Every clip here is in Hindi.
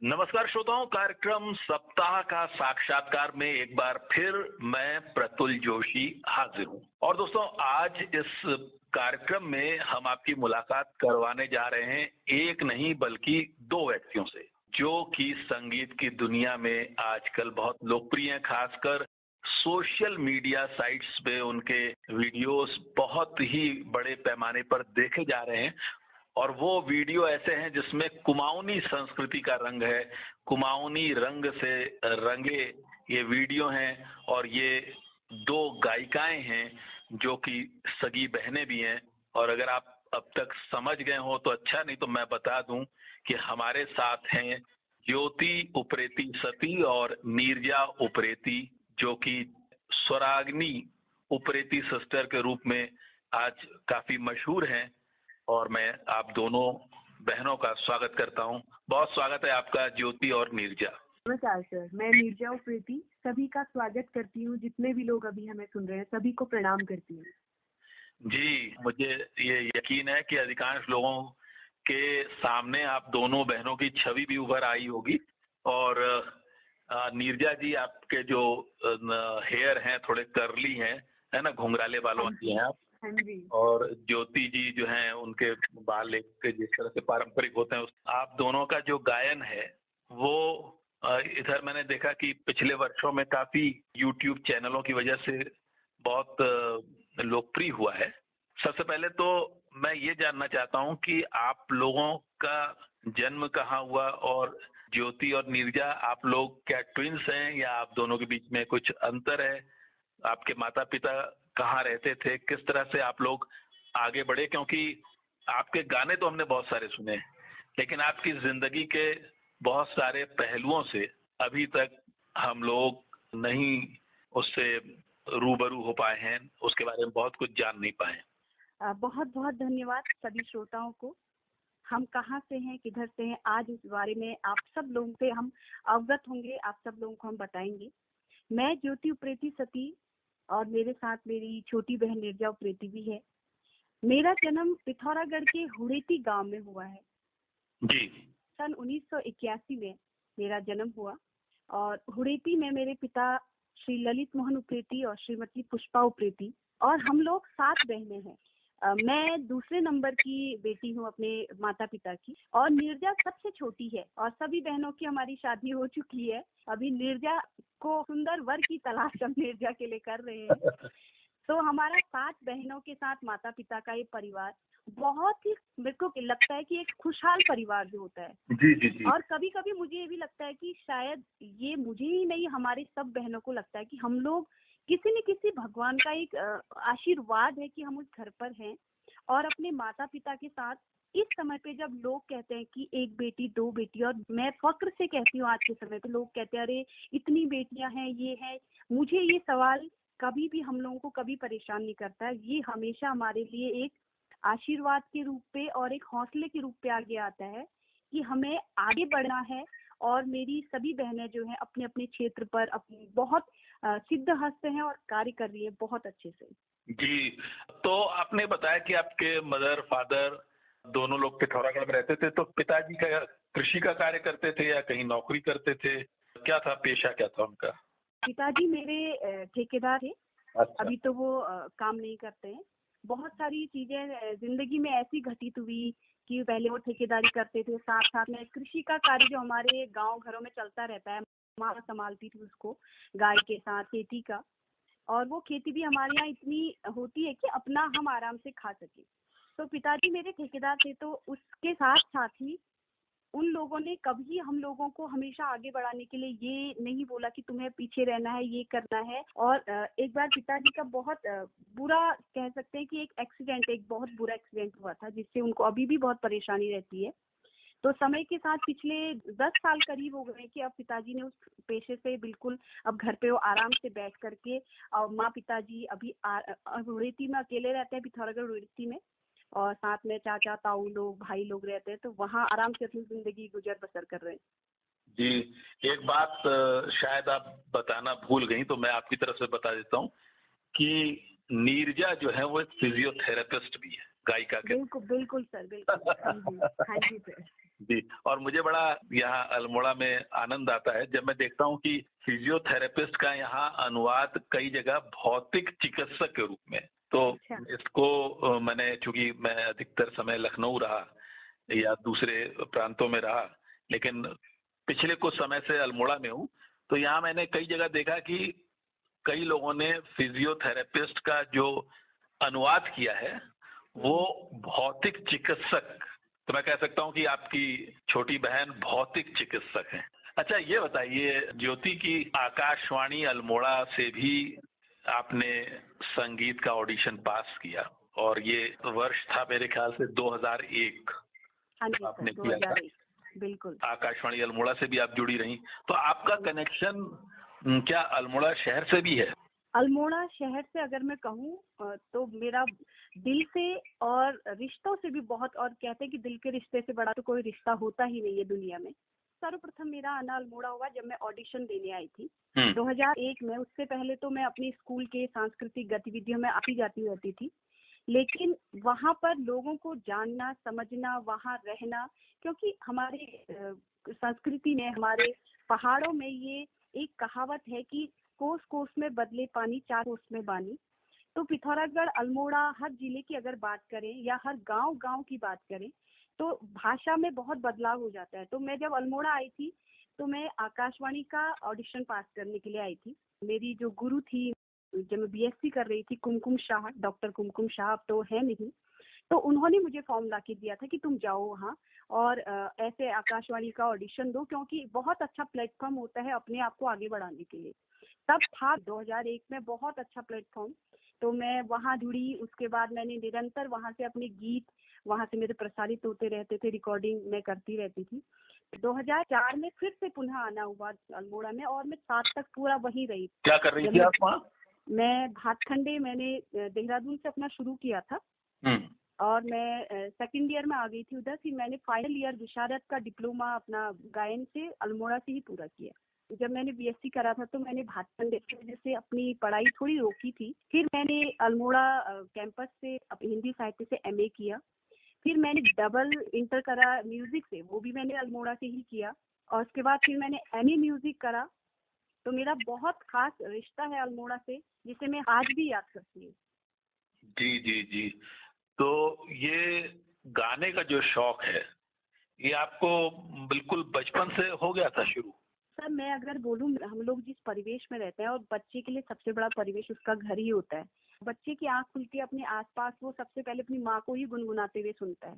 नमस्कार श्रोताओं, कार्यक्रम सप्ताह का साक्षात्कार में एक बार फिर मैं प्रतुल जोशी हाजिर हूं। और दोस्तों, आज इस कार्यक्रम में हम आपकी मुलाकात करवाने जा रहे हैं एक नहीं बल्कि दो व्यक्तियों से, जो कि संगीत की दुनिया में आजकल बहुत लोकप्रिय हैं। खासकर सोशल मीडिया साइट्स पे उनके वीडियोस बहुत ही बड़े पैमाने पर देखे जा रहे हैं। और वो वीडियो ऐसे हैं जिसमें कुमाऊनी संस्कृति का रंग है, कुमाऊनी रंग से रंगे ये वीडियो हैं। और ये दो गायिकाएं हैं जो कि सगी बहनें भी हैं। और अगर आप अब तक समझ गए हो तो अच्छा, नहीं तो मैं बता दूं कि हमारे साथ हैं ज्योति उप्रेती सती और नीरजा उप्रेती, जो कि स्वराग्नि उप्रेती सिस्टर के रूप में आज काफी मशहूर हैं। और मैं आप दोनों बहनों का स्वागत करता हूं। बहुत स्वागत है आपका ज्योति और नीरजा। नमस्कार सर, मैं नीरजा उप्रेती सभी का स्वागत करती हूँ। जितने भी लोग अभी हमें सुन रहे हैं सभी को प्रणाम करती हूँ। जी, मुझे ये यकीन है कि अधिकांश लोगों के सामने आप दोनों बहनों की छवि भी उभर आई होगी। और नीरजा जी, आपके जो हेयर हैं थोड़े कर्ली हैं, है ना, घुंघराले बालों की हैं आप। हाँ जी। और ज्योति जी जो हैं उनके बाल एक जिस तरह से पारंपरिक होते हैं। आप दोनों का जो गायन है वो इधर मैंने देखा कि पिछले वर्षों में काफी यूट्यूब चैनलों की वजह से बहुत लोकप्रिय हुआ है। सबसे पहले तो मैं ये जानना चाहता हूँ कि आप लोगों का जन्म कहाँ हुआ, और ज्योति और नीरजा आप लोग क्या ट्विंस हैं या आप दोनों के बीच में कुछ अंतर है? आपके माता पिता कहाँ रहते थे, किस तरह से आप लोग आगे बढ़े? क्योंकि आपके गाने तो हमने बहुत सारे सुने, लेकिन आपकी जिंदगी के बहुत सारे पहलुओं से अभी तक हम लोग नहीं उससे रूबरू हो पाए हैं, उसके बारे में बहुत कुछ जान नहीं पाए। बहुत बहुत धन्यवाद सभी श्रोताओं को। हम कहाँ से हैं, किधर से हैं, आज इस बारे में आप सब लोगों से हम अवगत होंगे, आप सब लोगों को हम बताएंगे। मैं ज्योति उप्रेती सती और मेरे साथ मेरी छोटी बहन नीरजा उप्रेती भी है। मेरा जन्म पिथौरागढ़ के हुड़ेती गांव में हुआ है जी। सन 1981 में मेरा जन्म हुआ। और हुड़ेती में मेरे पिता श्री ललित मोहन उप्रेती और श्रीमती पुष्पा उप्रेती, और हम लोग 7 बहनें हैं। मैं दूसरे नंबर की बेटी हूँ अपने माता पिता की, और नीरजा सबसे छोटी है। और सभी बहनों की हमारी शादी हो चुकी है। अभी नीरजा को सुंदर वर की तलाश हम नीरजा के लिए कर रहे हैं। तो हमारा 7 बहनों के साथ माता पिता का ये परिवार बहुत ही, मेरे को लगता है कि एक खुशहाल परिवार जो होता है। जी जी जी। और कभी कभी मुझे ये भी लगता है कि शायद ये मुझे ही नहीं, हमारे सब बहनों को लगता है कि हम लोग किसी न किसी भगवान का एक आशीर्वाद है कि हम उस घर पर हैं और अपने माता पिता के साथ। इस समय पे जब लोग कहते हैं कि एक बेटी 2 बेटी, और मैं फक्र से कहती हूँ आज के समय पे लोग कहते हैं अरे इतनी बेटियां हैं, ये है। मुझे ये सवाल कभी भी हम लोगों को कभी परेशान नहीं करता है। ये हमेशा हमारे लिए एक आशीर्वाद के रूप पे और एक हौसले के रूप पे आगे आता है कि हमें आगे बढ़ना है। और मेरी सभी बहनें जो हैं अपने अपने क्षेत्र पर अपनी बहुत सिद्धहस्त हैं और कार्य कर रही है बहुत अच्छे से। जी, तो आपने बताया कि आपके मदर फादर दोनों लोग पिथौरागढ़ में रहते थे, तो पिताजी का कृषि का कार्य करते थे या कहीं नौकरी करते थे? क्या था, पेशा क्या था उनका? पिताजी मेरे ठेकेदार थे। अच्छा। अभी तो वो काम नहीं करते हैं। बहुत सारी चीजें जिंदगी में ऐसी घटित हुई कि पहले वो ठेकेदारी करते थे, साथ साथ में कृषि का कार्य जो हमारे गांव घरों में चलता रहता है, माँ संभालती थी उसको, गाय के साथ खेती का। और वो खेती भी हमारे यहाँ इतनी होती है कि अपना हम आराम से खा सके। तो पिताजी मेरे ठेकेदार थे, तो उसके साथ साथ ही उन लोगों ने कभी हम लोगों को हमेशा आगे बढ़ाने के लिए ये नहीं बोला कि तुम्हें पीछे रहना है, ये करना है। और एक बार पिताजी का बहुत बुरा कह सकते हैं कि एक बहुत बुरा एक्सीडेंट हुआ था, जिससे उनको अभी भी बहुत परेशानी रहती है। तो समय के साथ पिछले 10 साल करीब हो गए कि अब पिताजी ने उस पेशे से बिल्कुल, अब घर पे वो आराम से बैठ करके, और माँ पिताजी अभी रुड़ेती में अकेले रहते हैं, पिथौरागढ़ रुड़ेती में। और साथ में चाचा ताऊ लोग, भाई लोग रहते हैं, तो वहाँ आराम से अपनी जिंदगी गुजर बसर कर रहे हैं। जी, एक बात शायद आप बताना भूल गई, तो मैं आपकी तरफ से बता देता हूँ कि नीरजा जो है वो एक फिजियोथेरेपिस्ट भी है, गायिका के। बिल्कुल बिल्कुल सर, बिल्कुल। हाँ जी, हाँ जी सर। जी। और मुझे बड़ा यहाँ अल्मोड़ा में आनंद आता है जब मैं देखता हूँ कि फिजियोथेरेपिस्ट का यहाँ अनुवाद कई जगह भौतिक चिकित्सक के रूप में। तो अच्छा। इसको मैंने, चूंकि मैं अधिकतर समय लखनऊ रहा या दूसरे प्रांतों में रहा, लेकिन पिछले कुछ समय से अल्मोड़ा में हूँ, तो यहाँ मैंने कई जगह देखा कि कई लोगों ने फिजियोथेरेपिस्ट का जो अनुवाद किया है वो भौतिक चिकित्सक, तो मैं कह सकता हूँ कि आपकी छोटी बहन भौतिक चिकित्सक है। अच्छा, ये बताइए ज्योति की आकाशवाणी अल्मोड़ा से भी आपने संगीत का ऑडिशन पास किया, और ये वर्ष था मेरे ख्याल से 2001 हाँ जी आपने सर, किया था। 2001 बिल्कुल। आकाशवाणी अल्मोड़ा से भी आप जुड़ी रही, तो आपका कनेक्शन क्या अल्मोड़ा शहर से भी है? अल्मोड़ा शहर से अगर मैं कहूँ तो मेरा दिल से और रिश्तों से भी बहुत, और कहते हैं कि दिल के रिश्ते से बड़ा तो कोई रिश्ता होता ही नहीं है दुनिया में। सर्वप्रथम मेरा आना अल्मोड़ा हुआ जब मैं ऑडिशन देने आई थी 2001 में। उससे पहले तो मैं अपनी स्कूल के सांस्कृतिक गतिविधियों में आती जाती रहती थी, लेकिन वहाँ पर लोगों को जानना, समझना, वहाँ रहना, क्योंकि हमारे संस्कृति में, हमारे पहाड़ों में ये एक कहावत है कि कोस कोस में बदले पानी, चार कोस में बानी। तो पिथौरागढ़, अल्मोड़ा, हर जिले की अगर बात करें या हर गांव गांव की बात करें तो भाषा में बहुत बदलाव हो जाता है। तो मैं जब अल्मोड़ा आई थी तो मैं आकाशवाणी का ऑडिशन पास करने के लिए आई थी। मेरी जो गुरु थी जब मैं बीएससी कर रही थी, कुमकुम शाह, डॉक्टर कुमकुम शाह, अब तो है नहीं, तो उन्होंने मुझे फॉर्म ला के दिया था कि तुम जाओ वहाँ और ऐसे आकाशवाणी का ऑडिशन दो, क्योंकि बहुत अच्छा प्लेटफॉर्म होता है अपने आप को आगे बढ़ाने के लिए। तब था 2001 में बहुत अच्छा प्लेटफॉर्म। तो मैं वहाँ जुड़ी। उसके बाद मैंने निरंतर वहाँ से अपने गीत, वहाँ से मेरे प्रसारित होते रहते थे, रिकॉर्डिंग मैं करती रहती थी। 2004 में फिर से पुनः आना हुआ अल्मोड़ा में, और मैं 7 तक पूरा वहीं रही। क्या कर रही थी आप वहाँ? मैं भातखंडे, मैंने देहरादून से अपना शुरू किया था और मैं सेकंड ईयर में आ गई थी उधर। फिर मैंने फाइनल ईयर विशारद का डिप्लोमा अपना गायन से अल्मोड़ा से ही पूरा किया। जब मैंने बीएससी करा था तो मैंने भातखंडे की वजह से अपनी पढ़ाई थोड़ी रोकी थी। फिर मैंने अल्मोड़ा कैंपस से हिंदी साहित्य से एमए किया। फिर मैंने डबल इंटर करा म्यूजिक से, वो भी मैंने अल्मोड़ा से ही किया। और उसके बाद फिर मैंने एमए म्यूजिक करा। तो मेरा बहुत खास रिश्ता है अल्मोड़ा से, जिसे मैं आज भी याद करती हूँ। जी जी जी। तो ये गाने का जो शौक है, ये आपको बिल्कुल बचपन से हो गया था शुरू? सर मैं अगर बोलूँ, हम लोग जिस परिवेश में रहते हैं, और बच्चे के लिए सबसे बड़ा परिवेश उसका घर ही होता है। बच्चे की आंख खुलती है अपने आसपास, वो सबसे पहले अपनी माँ को ही गुनगुनाते हुए सुनता है।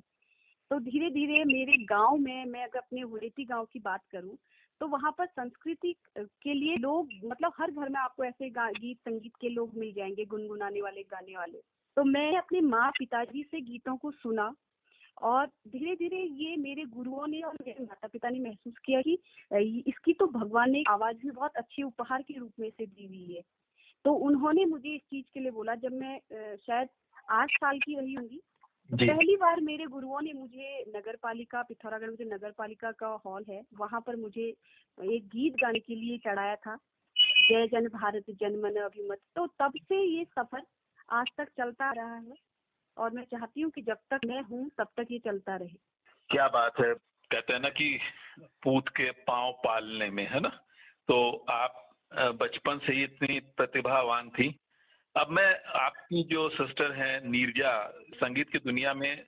तो धीरे धीरे मेरे गांव में, मैं अगर अपने हुड़ेती गांव की बात करूं, तो वहाँ पर संस्कृति के लिए लोग, मतलब हर घर में आपको ऐसे गीत संगीत के लोग मिल जाएंगे, गुनगुनाने वाले, गाने वाले। तो मैं अपने माँ पिताजी से गीतों को सुना, और धीरे धीरे ये मेरे गुरुओं ने और मेरे माता पिता ने महसूस किया कि इसकी तो भगवान ने आवाज भी बहुत अच्छी उपहार के रूप में से दी हुई है। तो उन्होंने मुझे इस चीज के लिए बोला। जब मैं शायद 8 साल की रही होंगी, तो पहली बार मेरे गुरुओं ने मुझे नगर पालिका, पिथौरागढ़ में जो नगर पालिका का हॉल है, वहाँ पर मुझे एक गीत गाने के लिए चढ़ाया था, जय जन भारत जनमन अभिमत। तो तब से ये सफर आज तक चलता रहा है, और मैं चाहती हूँ कि जब तक मैं हूँ तब तक ये चलता रहे। क्या बात है। कहते हैं ना कि पूत के पांव पालने में, है ना। तो आप बचपन से ही इतनी प्रतिभावान थी। अब मैं, आपकी जो सिस्टर हैं नीरजा, संगीत की दुनिया में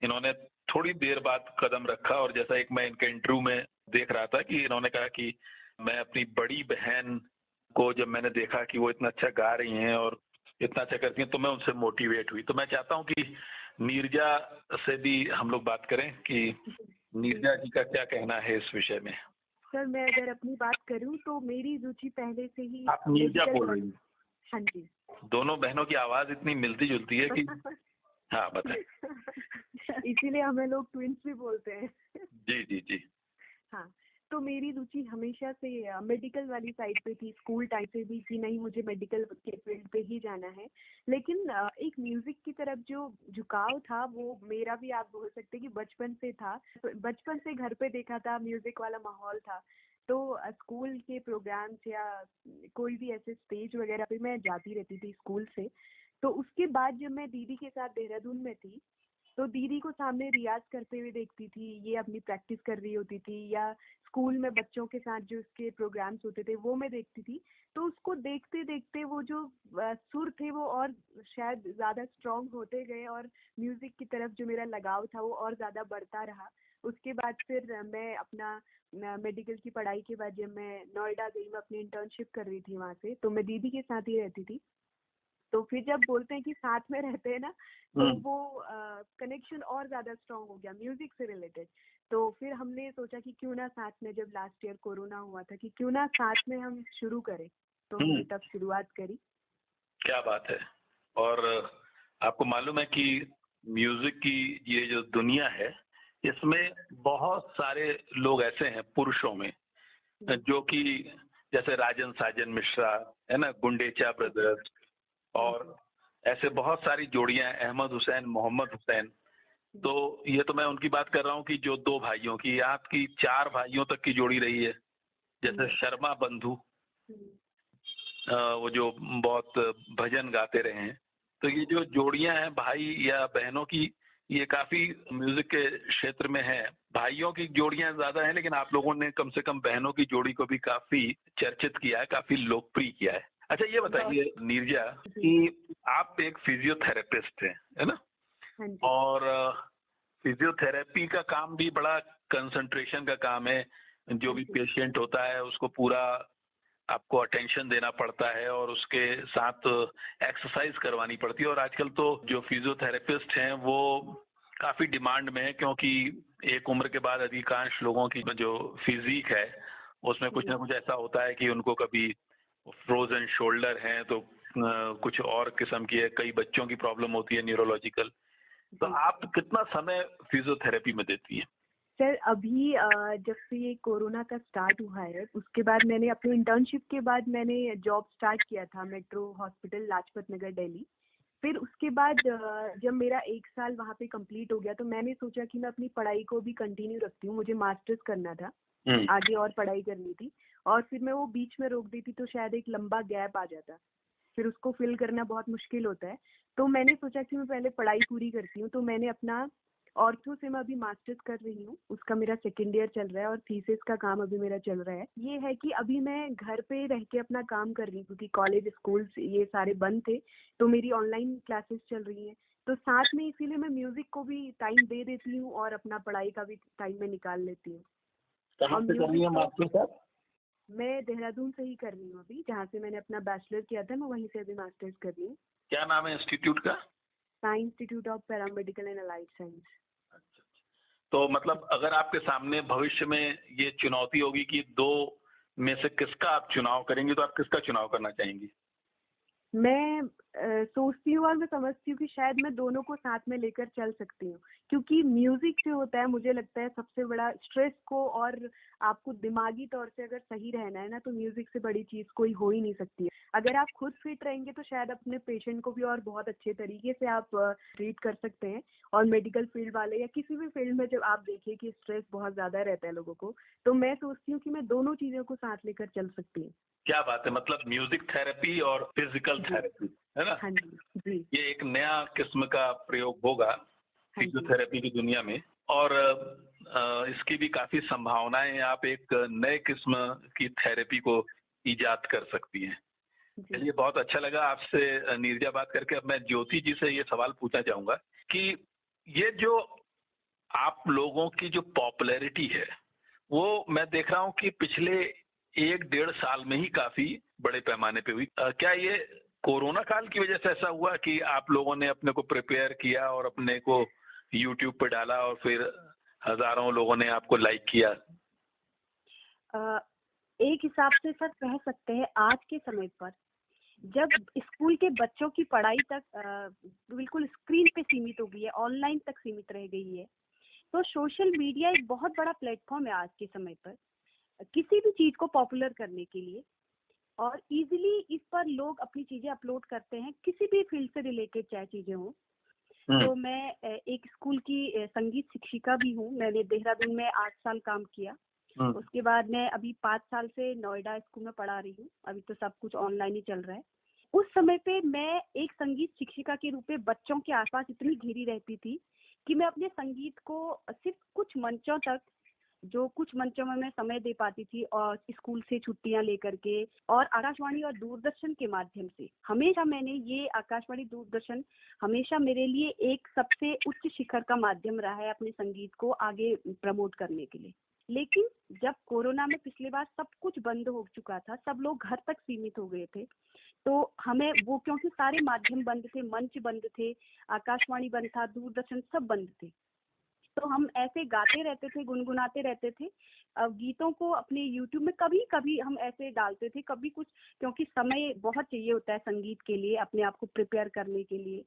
इन्होंने थोड़ी देर बाद कदम रखा, और जैसा एक मैं इनके इंटरव्यू में देख रहा था कि इन्होंने कहा कि मैं अपनी बड़ी बहन को जब मैंने देखा कि वो इतना अच्छा गा रही हैं और इतना अच्छा करती हैं, तो मैं उनसे मोटिवेट हुई। तो मैं चाहता हूँ कि नीरजा से भी हम लोग बात करें कि नीरजा जी का क्या कहना है इस विषय में। सर मैं अगर अपनी बात करूं तो मेरी रुचि पहले से ही, आप नीरजा बोल रही हैं? हाँ जी। दोनों बहनों की आवाज इतनी मिलती जुलती है कि हाँ बताएं। इसीलिए हमें लोग ट्विंस भी बोलते हैं। जी जी जी। हाँ, तो मेरी रुचि हमेशा से मेडिकल वाली साइड पे थी, स्कूल टाइम से भी कि नहीं मुझे मेडिकल के फील्ड पे ही जाना है। लेकिन एक म्यूजिक की तरफ जो झुकाव था वो मेरा भी, आप बोल सकते हैं कि बचपन से था। बचपन से घर पे देखा था, म्यूजिक वाला माहौल था। तो स्कूल के प्रोग्राम्स या कोई भी ऐसे स्टेज वगैरह पे मैं जाती रहती थी स्कूल से। तो उसके बाद जब मैं दीदी के साथ देहरादून में थी, तो दीदी को सामने रियाज करते हुए देखती थी, ये अपनी प्रैक्टिस कर रही होती थी, या स्कूल में बच्चों के साथ जो उसके प्रोग्राम्स होते थे वो मैं देखती थी। तो उसको देखते देखते वो जो सुर थे वो और शायद ज़्यादा स्ट्रांग होते गए, और म्यूज़िक की तरफ जो मेरा लगाव था वो और ज़्यादा बढ़ता रहा। उसके बाद फिर मैं अपना मेडिकल की पढ़ाई के बाद जब मैं नोएडा गई, मैं अपनी इंटर्नशिप कर रही थी वहाँ से, तो मैं दीदी के साथ ही रहती थी। तो फिर जब बोलते हैं कि साथ में रहते हैं ना, तो वो कनेक्शन और ज़्यादा स्ट्रांग हो गया म्यूज़िक से रिलेटेड। तो फिर हमने सोचा कि क्यों ना साथ में, जब लास्ट ईयर कोरोना हुआ था, कि क्यों ना साथ में हम शुरू करें। तो हमने तब शुरुआत करी। क्या बात है। और आपको मालूम है कि म्यूजिक की ये जो दुनिया है, इसमें बहुत सारे लोग ऐसे हैं पुरुषों में, जो कि जैसे राजन साजन मिश्रा है ना, गुंडेचा ब्रदर्स, और ऐसे बहुत सारी जोड़ियां, अहमद हुसैन, मोहम्मद हुसैन। तो ये तो मैं उनकी बात कर रहा हूँ कि जो दो भाइयों की, आपकी 4 भाइयों तक की जोड़ी रही है, जैसे शर्मा बंधु, वो जो बहुत भजन गाते रहे हैं। तो ये जो जोड़ियां हैं भाई या बहनों की, ये काफी म्यूजिक के क्षेत्र में है। भाइयों की जोड़ियां ज्यादा हैं, लेकिन आप लोगों ने कम से कम बहनों की जोड़ी को भी काफी चर्चित किया है, काफी लोकप्रिय किया है। अच्छा ये बताइए नीरजा कि आप एक फिजियोथेरेपिस्ट हैं, है ना? और फिजियोथेरेपी का काम भी बड़ा कंसंट्रेशन का काम है। जो भी पेशेंट होता है उसको पूरा आपको अटेंशन देना पड़ता है, और उसके साथ एक्सरसाइज करवानी पड़ती है। और आजकल तो जो फिजियोथेरेपिस्ट हैं वो काफी डिमांड में है, क्योंकि एक उम्र के बाद अधिकांश लोगों की जो फिजिक है उसमें कुछ ना कुछ ऐसा होता है कि उनको कभी फ्रोजन शोल्डर है, तो कुछ और किस्म की है, कई बच्चों की प्रॉब्लम होती है न्यूरोलॉजिकल। तो आप कितना समय फिजियोथेरेपी में देती हैं? सर अभी जब से ये कोरोना का स्टार्ट हुआ है, उसके बाद मैंने अपनी इंटर्नशिप के बाद मैंने जॉब स्टार्ट किया था मेट्रो हॉस्पिटल लाजपत नगर दिल्ली। फिर उसके बाद जब मेरा 1 साल वहाँ पे कंप्लीट हो गया, तो मैंने सोचा कि मैं अपनी पढ़ाई को भी कंटिन्यू रखती हूँ। मुझे मास्टर्स करना था, आगे और पढ़ाई करनी थी, और फिर मैं वो बीच में रोक देती तो शायद एक लंबा गैप आ जाता, फिर उसको फिल करना बहुत मुश्किल होता है। तो मैंने सोचा कि मैं पहले पढ़ाई पूरी करती हूँ, तो मैंने अपना ऑर्थो से मैं अभी मास्टर्स कर रही हूँ, उसका मेरा सेकेंड ईयर चल रहा है, और थीसिस का काम अभी मेरा चल रहा है। ये है कि अभी मैं घर पे रह के अपना काम कर रही हूँ, क्योंकि कॉलेज स्कूल ये सारे बंद थे, तो मेरी ऑनलाइन क्लासेस चल रही हैं। तो साथ में इसीलिए मैं म्यूजिक को भी टाइम दे देती हूँ और अपना पढ़ाई का भी टाइम में निकाल लेती हूँ। कहाँ से कर रही हैं मास्टर्स आप? मैं देहरादून से ही कर रही हूँ अभी, जहाँ से मैंने अपना बैचलर किया था, मैं वहीं से अभी मास्टर्स कर रही हूँ। क्या नाम है इंस्टीट्यूट का? Sai institute of paramedical and allied science. तो मतलब अगर आपके सामने भविष्य में ये चुनौती होगी कि 2 में से किसका आप चुनाव करेंगे, तो आप किसका चुनाव करना चाहेंगी? मैं सोचती हूँ और मैं समझती हूँ कि शायद मैं दोनों को साथ में लेकर चल सकती हूँ, क्योंकि म्यूजिक जो होता है, मुझे लगता है सबसे बड़ा स्ट्रेस को, और आपको दिमागी तौर से अगर सही रहना है ना, तो म्यूजिक से बड़ी चीज कोई हो ही नहीं सकती है। अगर आप खुद फिट रहेंगे तो शायद अपने पेशेंट को भी और बहुत अच्छे तरीके से आप ट्रीट कर सकते हैं। और मेडिकल फील्ड वाले या किसी भी फील्ड में जब आप देखिए कि स्ट्रेस बहुत ज्यादा रहता है लोगों को, तो मैं सोचती हूँ कि मैं दोनों चीजों को साथ लेकर चल सकती हूँ। क्या बात है, मतलब म्यूजिक थेरेपी और फिजिकल थेरेपी, है ना? हाँ जी। ये एक नया किस्म का प्रयोग होगा फिजियोथेरेपी की दुनिया में, और इसकी भी काफी संभावनाएं हैं। आप एक नए किस्म की थेरेपी को इजाद कर सकती हैं। चलिए, बहुत अच्छा लगा आपसे नीरजा बात करके। अब मैं ज्योति जी से ये सवाल पूछना चाहूंगा कि ये जो आप लोगों की जो पॉपुलैरिटी है, वो मैं देख रहा हूँ कि पिछले 1-1.5 साल में ही काफी बड़े पैमाने पे हुई। क्या ये कोरोना काल की वजह से ऐसा हुआ कि आप लोगों ने अपने को प्रिपेयर किया और अपने को यूट्यूब पे डाला, और फिर हजारों लोगों ने आपको लाइक किया? एक हिसाब से सर कह सकते हैं, आज के समय पर जब स्कूल के बच्चों की पढ़ाई तक बिल्कुल स्क्रीन पे सीमित हो गई है, ऑनलाइन तक सीमित रह गई है, तो सोशल मीडिया एक बहुत बड़ा प्लेटफॉर्म है आज के समय पर किसी भी चीज को पॉपुलर करने के लिए। और इजीली इस पर लोग अपनी चीजें अपलोड करते हैं, किसी भी फील्ड से रिलेटेड चाहे चीजें हों। तो मैं एक स्कूल की संगीत शिक्षिका भी हूँ। मैंने देहरादून में 8 साल काम किया। उसके बाद मैं अभी 5 साल से नोएडा स्कूल में पढ़ा रही हूँ। अभी तो सब कुछ ऑनलाइन ही चल रहा है। उस समय पे मैं एक संगीत शिक्षिका के रूप में बच्चों के आसपास इतनी घिरी रहती थी कि मैं अपने संगीत को सिर्फ कुछ मंचों तक, जो कुछ मंचों में मैं समय दे पाती थी और स्कूल से छुट्टियां लेकर के, और आकाशवाणी और दूरदर्शन के माध्यम से, हमेशा मैंने ये आकाशवाणी दूरदर्शन हमेशा मेरे लिए एक सबसे उच्च शिखर का माध्यम रहा है अपने संगीत को आगे प्रमोट करने के लिए। लेकिन जब कोरोना में पिछली बार सब कुछ बंद हो चुका था, सब लोग घर तक सीमित हो गए थे, तो हमें वो, क्योंकि सारे माध्यम बंद थे, मंच बंद थे, आकाशवाणी बंद था, दूरदर्शन सब बंद थे, तो हम ऐसे गाते रहते थे, गुनगुनाते रहते थे। गीतों को अपने यूट्यूब में कभी कभी हम ऐसे डालते थे, कभी कुछ, क्योंकि समय बहुत चाहिए होता है संगीत के लिए, अपने आप को प्रिपेयर करने के लिए।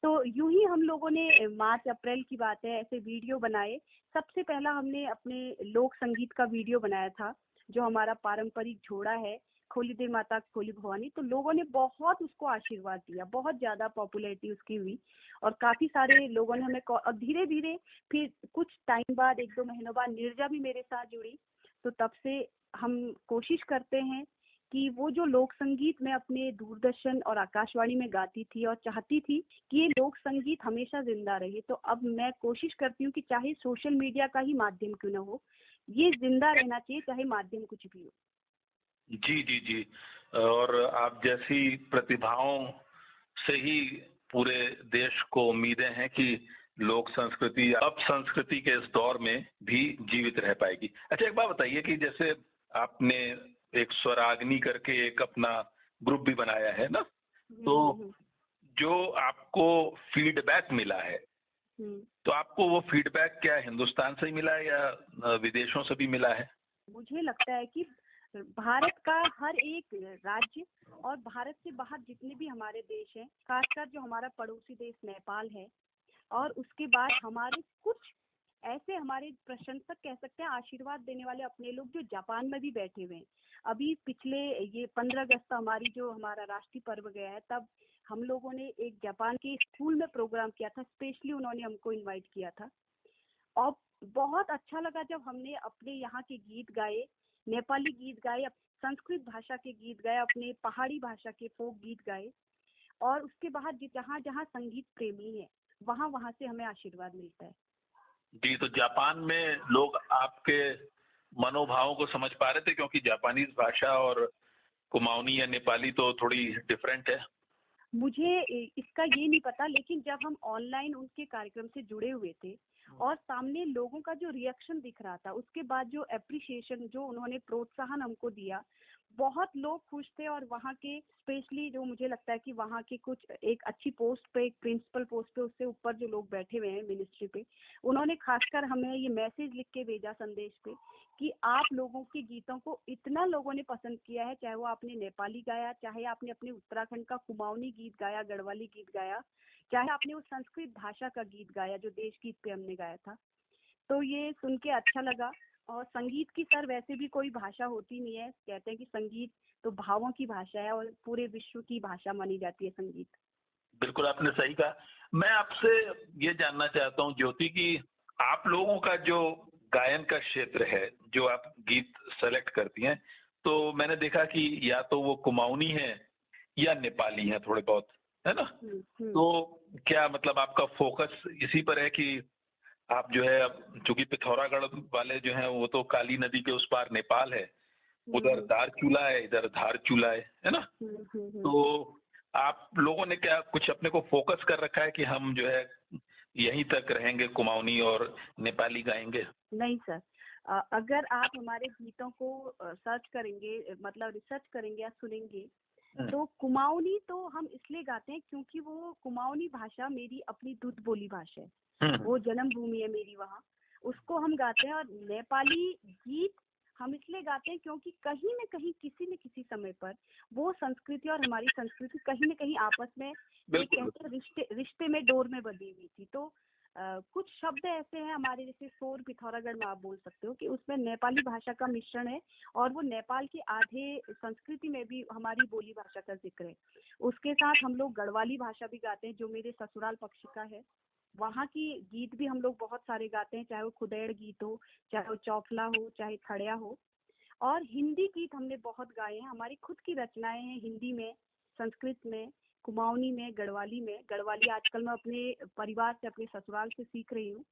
तो यूं ही हम लोगों ने मार्च अप्रैल की बात है, ऐसे वीडियो बनाए। सबसे पहला हमने अपने लोक संगीत का वीडियो बनाया था, जो हमारा पारंपरिक झोड़ा है, खोली दे माता खोली भवानी। तो लोगों ने बहुत उसको आशीर्वाद दिया, बहुत ज्यादा पॉपुलैरिटी उसकी हुई, और काफी सारे लोगों ने हमें और धीरे धीरे फिर कुछ टाइम बाद, 1-2 महीनों बाद नीरजा भी मेरे साथ जुड़ी। तो तब से हम कोशिश करते हैं कि वो जो लोक संगीत मैं अपने दूरदर्शन और आकाशवाणी में गाती थी और चाहती थी कि ये लोक संगीत हमेशा जिंदा रहे, तो अब मैं कोशिश करती हूँ कि चाहे सोशल मीडिया का ही माध्यम क्यों ना हो, ये जिंदा रहना चाहिए, चाहे माध्यम कुछ भी हो। जी जी जी। और आप जैसी प्रतिभाओं से ही पूरे देश को उम्मीदें हैं कि लोक संस्कृति अब संस्कृति के इस दौर में भी जीवित रह पाएगी। अच्छा, एक बात बताइए कि जैसे आपने एक स्वराग्नि करके एक अपना ग्रुप भी बनाया है ना, तो जो आपको फीडबैक मिला है, तो आपको वो फीडबैक क्या हिंदुस्तान से ही मिला है या विदेशों से भी मिला है? मुझे लगता है कि भारत का हर एक राज्य और भारत से बाहर जितने भी हमारे देश हैं, खासकर जो हमारा पड़ोसी देश नेपाल है, और उसके बाद हमारे कुछ ऐसे हमारे प्रशंसक कह सकते हैं, आशीर्वाद देने वाले अपने लोग जो जापान में भी बैठे हुए हैं। अभी पिछले ये 15 अगस्त हमारी जो हमारा राष्ट्रीय पर्व गया है, तब हम लोगों ने एक जापान के स्कूल में प्रोग्राम किया था, स्पेशली उन्होंने हमको इनवाइट किया था, और बहुत अच्छा लगा जब हमने अपने यहाँ के गीत गाए, नेपाली गीत गाए, संस्कृत भाषा के गीत गाए, अपने पहाड़ी भाषा के फोक गीत गाए, और उसके बाद जहाँ जहाँ संगीत प्रेमी है, वहाँ वहाँ से हमें आशीर्वाद मिलता है। जी, तो जापान में लोग आपके मनोभावों को समझ पा रहे थे, क्योंकि जापानीज भाषा और कुमाऊनी या नेपाली तो थोड़ी डिफरेंट है। मुझे इसका ये नहीं पता, लेकिन जब हम ऑनलाइन उनके कार्यक्रम से जुड़े हुए थे और सामने लोगों का जो रिएक्शन दिख रहा था, उसके बाद जो एप्रिसिएशन, जो उन्होंने प्रोत्साहन हमको दिया, बहुत लोग खुश थे। और वहाँ के स्पेशली जो मुझे लगता है कि वहाँ के कुछ एक अच्छी पोस्ट पे, एक प्रिंसिपल पोस्ट पे, उससे ऊपर जो लोग बैठे हुए हैं मिनिस्ट्री पे, उन्होंने खासकर हमें ये मैसेज लिख के भेजा संदेश पे कि आप लोगों के गीतों को इतना लोगों ने पसंद किया है, चाहे वो आपने नेपाली गाया, चाहे आपने अपने उत्तराखंड का कुमाऊनी गीत गाया, गढ़वाली गीत गाया, चाहे आपने उस संस्कृत भाषा का गीत गाया जो देश गीत पे हमने गाया था। तो ये सुन के अच्छा लगा। और संगीत की सर वैसे भी कोई भाषा होती नहीं है, कहते हैं कि संगीत तो भावों की भाषा है, और पूरे विश्व की भाषा मानी जाती है संगीत। बिल्कुल आपने सही कहा। मैं आपसे ये जानना चाहता हूँ ज्योति कि आप लोगों का जो गायन का क्षेत्र है, जो आप गीत सेलेक्ट करती हैं, तो मैंने देखा कि या तो वो कुमाऊनी है या नेपाली है थोड़े बहुत, है ना? तो क्या मतलब आपका फोकस इसी पर है कि आप जो है, चूंकि पिथौरागढ़ वाले जो हैं वो तो काली नदी के उस पार नेपाल है, उधर दारचूला है, इधर धारचूला है ना? तो आप लोगों ने क्या कुछ अपने को फोकस कर रखा है कि हम जो है यहीं तक रहेंगे, कुमाऊनी और नेपाली गाएंगे? नहीं सर, अगर आप हमारे गीतों को सर्च करेंगे, मतलब रिसर्च करेंगे या सुनेंगे, तो कुमाऊनी तो हम इसलिए गाते हैं क्योंकि वो कुमाऊनी भाषा मेरी अपनी दूध बोली भाषा है, वो जन्मभूमि है मेरी वहाँ, उसको हम गाते हैं। और नेपाली गीत हम इसलिए गाते हैं क्योंकि कहीं न कहीं किसी न किसी समय पर वो संस्कृति और हमारी संस्कृति कहीं न कहीं आपस में, एक कहते हैं रिश्ते में डोर में बंधी हुई थी। तो कुछ शब्द ऐसे हैं हमारे, जैसे सोर पिथौरागढ़ में आप बोल सकते हो कि उसमें नेपाली भाषा का मिश्रण है, और वो नेपाल के आधे संस्कृति में भी हमारी बोली भाषा का जिक्र है। उसके साथ हम लोग गढ़वाली भाषा भी गाते हैं, जो मेरे ससुराल पक्ष का है। वहाँ की गीत भी हम लोग बहुत सारे गाते हैं, चाहे वो खुदेड़ गीत हो, चाहे वो चौफला हो, चाहे खड़िया हो। और हिंदी गीत हमने बहुत गाए हैं, हमारी खुद की रचनाएं हैं हिंदी में, संस्कृत में, कुमाऊनी में, गढ़वाली आजकल मैं अपने परिवार से, अपने ससुराल से सीख रही हूँ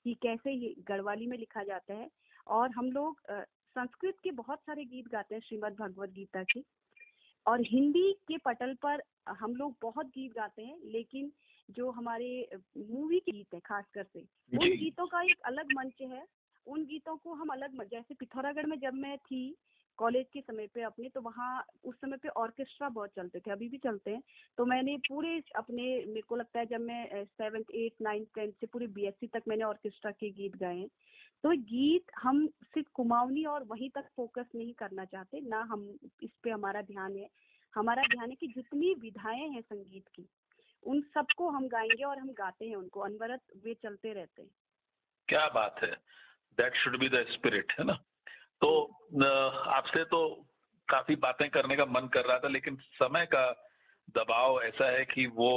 कि कैसे ये गढ़वाली में लिखा जाता है। और हम लोग संस्कृत के बहुत सारे गीत गाते हैं, श्रीमद् भगवत गीता के। और हिंदी के पटल पर हम लोग बहुत गीत गाते हैं, लेकिन जो हमारे मूवी के गीत हैं खासकर से, उन गीतों का एक अलग मंच है। उन गीतों को हम अलग, जैसे पिथौरागढ़ में जब मैं थी कॉलेज के समय पे अपने, तो वहाँ उस समय पे ऑर्केस्ट्रा बहुत चलते थे, अभी भी चलते हैं। तो मैंने पूरे अपने, मेरे को लगता है जब मैं 7th 8th 9th 10th से पूरे BSc तक मैंने ऑर्केस्ट्रा के गीत गाए हैं। तो गीत हम सिर्फ कुमाऊनी और वहीं तक फोकस नहीं करना चाहते, ना हम इस पे हमारा ध्यान है। हमारा ध्यान है कि जितनी विधाएं हैं संगीत की, उन सबको हम गाएंगे और हम गाते हैं उनको, अनवरत वे चलते रहते हैं। क्या बात है, that should be the spirit, है ना। तो आपसे तो काफी बातें करने का मन कर रहा था, लेकिन समय का दबाव ऐसा है कि वो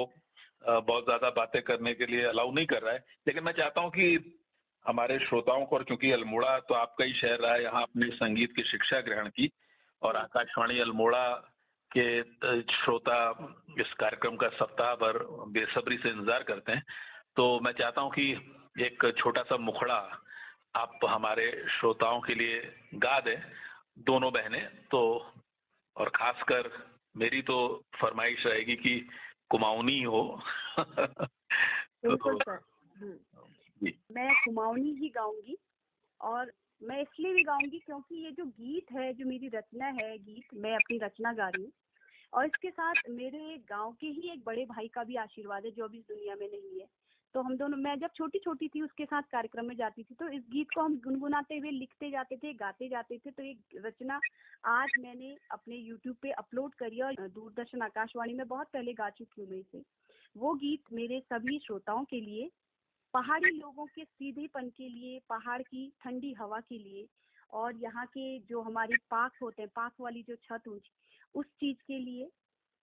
बहुत ज्यादा बातें करने के लिए अलाउ नहीं कर रहा है। लेकिन मैं चाहता हूँ कि हमारे श्रोताओं को, और क्योंकि अल्मोड़ा तो आपका ही शहर रहा है, यहाँ अपने संगीत की शिक्षा ग्रहण की, और आकाशवाणी अल्मोड़ा के श्रोता इस कार्यक्रम का सप्ताह भर बेसब्री से इंतजार करते हैं। तो मैं चाहता हूँ कि एक छोटा सा मुखड़ा आप हमारे श्रोताओं के लिए गा दें, दोनों बहनें तो। और खासकर मेरी तो फरमाइश रहेगी कि कुमाऊनी हो। बिल्कुल सर। मैं कुमाऊनी ही गाऊंगी, और मैं इसलिए भी गाऊंगी क्योंकि ये जो गीत है, जो मेरी रचना है, गीत मैं अपनी रचना गा रही हूँ, और इसके साथ मेरे गांव के ही एक बड़े भाई का भी आशीर्वाद है जो अभी इस दुनिया में नहीं है। तो हम दोनों, मैं जब छोटी थी उसके साथ कार्यक्रम में जाती थी, तो इस गीत को हम गुनगुनाते हुए लिखते जाते थे, गाते जाते थे। तो एक रचना आज मैंने अपने YouTube पे अपलोड करी, और दूरदर्शन आकाशवाणी में बहुत पहले गा चुकी हूँ मैं इसे। वो गीत मेरे सभी श्रोताओं के लिए, पहाड़ी लोगों के सीधेपन के लिए, पहाड़ की ठंडी हवा के लिए, और यहाँ के जो हमारी पाख होते हैं, पाख वाली जो छत ऊंची, उस चीज के लिए।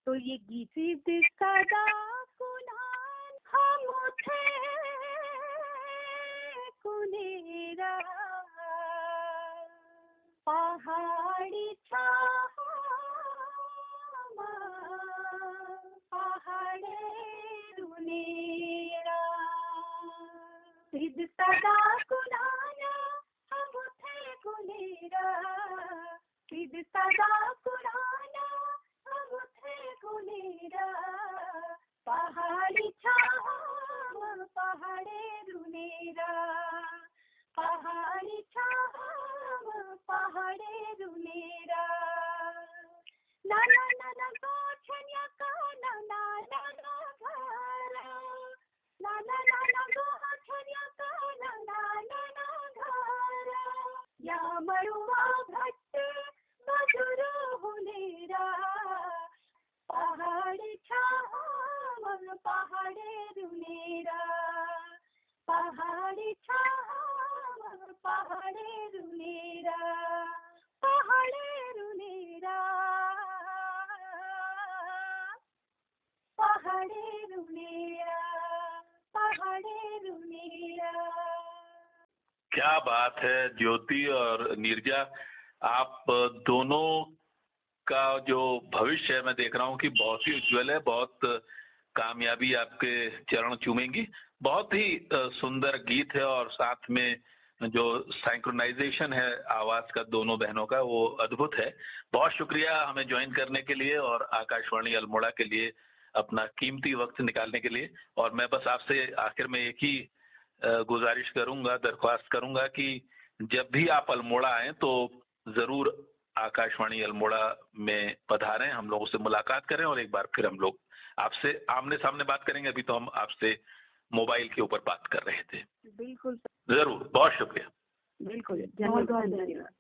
तो ये गीत सिद्ध सदा कुनाल हम थे कुनेरा, पहाड़ी छावा पहाड़े रुनेरा, सिद्ध सदा कुनाला हम थे कुनेरा, सिद्ध सदा कुनाला हम थे कुनेरा, पहाड़ी छावा पहाड़े रुनेरा, पहाड़ी छावा पहाड़े रुनेरा, नाना नाना गोछन्या का नाना नाना घरा, नाना नाना गोछन्या का नाना नाना घरा, या मरुआ भट्ट मधुर हुनेरा, पहाड़ छावा पहाड़े रुनेरा, पहाड़ छावा पहाड़े रुनेरा, पहाड़े रुनेरा, पहाड़े रुनेरा, पहाड़े रुनेरा। क्या बात है ज्योति और नीरजा, आप दोनों का जो भविष्य है मैं देख रहा हूँ कि बहुत ही उज्जवल है, बहुत कामयाबी आपके चरण चूमेंगी। बहुत ही सुंदर गीत है, और साथ में जो सिंक्रोनाइजेशन है आवाज का दोनों बहनों का, वो अद्भुत है। बहुत शुक्रिया हमें ज्वाइन करने के लिए और आकाशवाणी अल्मोड़ा के लिए अपना कीमती वक्त निकालने के लिए। और मैं बस आपसे आखिर में एक ही गुजारिश करूंगा, दरख्वास्त करूंगा कि जब भी आप अल्मोड़ा आए तो जरूर आकाशवाणी अल्मोड़ा में पधारें, हम लोगों से मुलाकात करें, और एक बार फिर हम लोग आपसे आमने सामने बात करेंगे। अभी तो हम आपसे मोबाइल के ऊपर बात कर रहे थे। बिल्कुल जरूर, बहुत शुक्रिया। बिल्कुल, धन्यवाद।